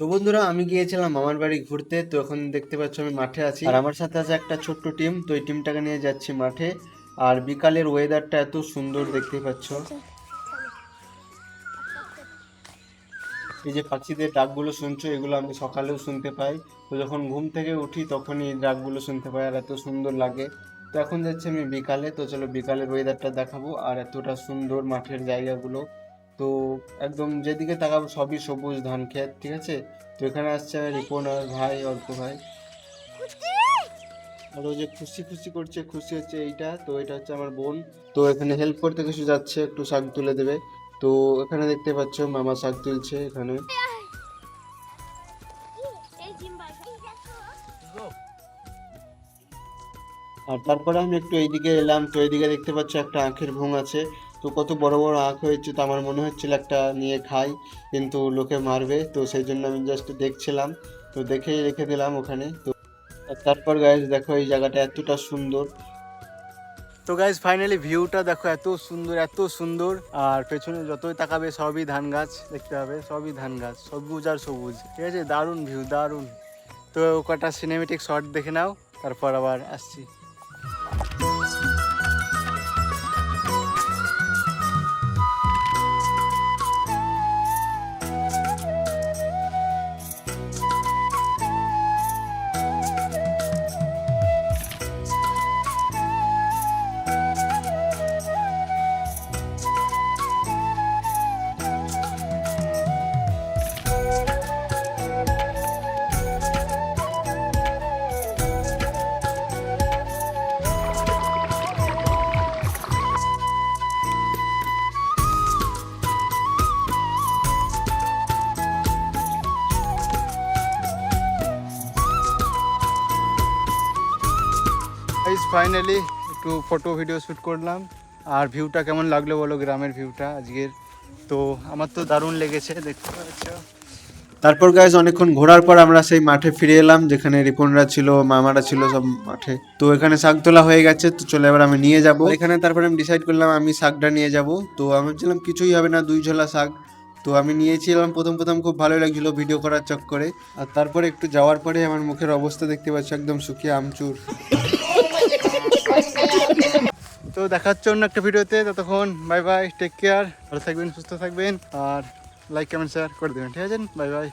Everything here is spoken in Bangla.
তো বন্ধুরা, আমি গিয়েছিলাম মামার বাড়ি ঘুরতে। তো এখন দেখতে পাচ্ছ আমি মাঠে আছি, আর আমার সাথে আছে একটা ছোট্ট টিম। তো এই টিমটাকে নিয়ে যাচ্ছি মাঠে। আর বিকালের ওয়েদারটা এত সুন্দর দেখতে পাচ্ছ। এই যে পাখিদের ডাকগুলো শুনছো, এগুলো আমি সকালেও শুনতে পাই। তো যখন ঘুম থেকে উঠি তখনই এই ডাকগুলো শুনতে পাই, আর এত সুন্দর লাগে। তো এখন যাচ্ছি আমি বিকালে। তো চলো বিকালের ওয়েদারটা দেখাবো, আর এতটা সুন্দর মাঠের জায়গাগুলো। তো একদম যেদিকে তাকাবো সবই সবুজ ধান ক্ষেত, ঠিক আছে। তো এখানে আসছে রিপন আর ভাই, অর্ক ভাই। আর ও যে খুশি খুশি করছে, খুশি হচ্ছে এইটা। তো এটা হচ্ছে আমার বোন। তো এখানে হেল্প করতে কিছু যাচ্ছে, একটু শাক তুলে দেবে। তো এখানে দেখতে পাচ্ছ মামা শাক তুলছে এখানে। আর তারপরে আমি একটু এইদিকে এলাম। তো এইদিকে দেখতে পাচ্ছ একটা আখের ভোঙ আছে। তো কত বড় বড় আখ হয়েছে। তো আমার মনে হচ্ছিল একটা নিয়ে খাই, কিন্তু লোকে মারবে, তো সেই জন্য আমি জাস্ট দেখছিলাম। তো দেখেই রেখে দিলাম ওখানে। তো আর তারপর গাইজ দেখো এই জায়গাটা এতটা সুন্দর। তো গাইজ ফাইনালি ভিউটা দেখো, এত সুন্দর এত সুন্দর। আর পেছনে যতই তাকাবে সবই ধান গাছ দেখতে হবে, সবই ধান গাছ, সবুজ আর সবুজ, ঠিক আছে। দারুণ ভিউ, দারুণ। তো কটা সিনেমেটিক শট দেখে নাও, তারপর আবার আসছি। ফাইনালি একটু ফটো ভিডিও শ্যুট করলাম। আর ভিউটা কেমন লাগলো বলো, গ্রামের ভিউটা আজকের। তো আমার তো দারুণ লেগেছে, দেখতে পাচ্ছ। তারপর গাইজ অনেকক্ষণ ঘোরার পর আমরা সেই মাঠে ফিরে এলাম, যেখানে রিপনরা ছিল, মামারা ছিল সব মাঠে। তো এখানে শাক তোলা হয়ে গেছে। তো চলে এবার আমি নিয়ে যাব এখানে। তারপরে আমি ডিসাইড করলাম আমি শাকটা নিয়ে যাব। তো আমি ভাবছিলাম কিছুই হবে না, 2 ঝোলা শাক। তো আমি নিয়েছিলাম। প্রথম প্রথম খুব ভালো লাগছিল ভিডিও করার চক্করে। আর তারপরে একটু যাওয়ার পরে আমার মুখের অবস্থা দেখতে পাচ্ছ, একদম শুকিয়ে আমচুর। তো দেখা হচ্ছে অন্য একটা ভিডিওতে। ততক্ষণ বাই বাই, টেক কেয়ার, ভালো থাকবেন, সুস্থ থাকবেন। আর লাইক কমেন্ট শেয়ার করে দেবেন, ঠিক আছে। Bye bye.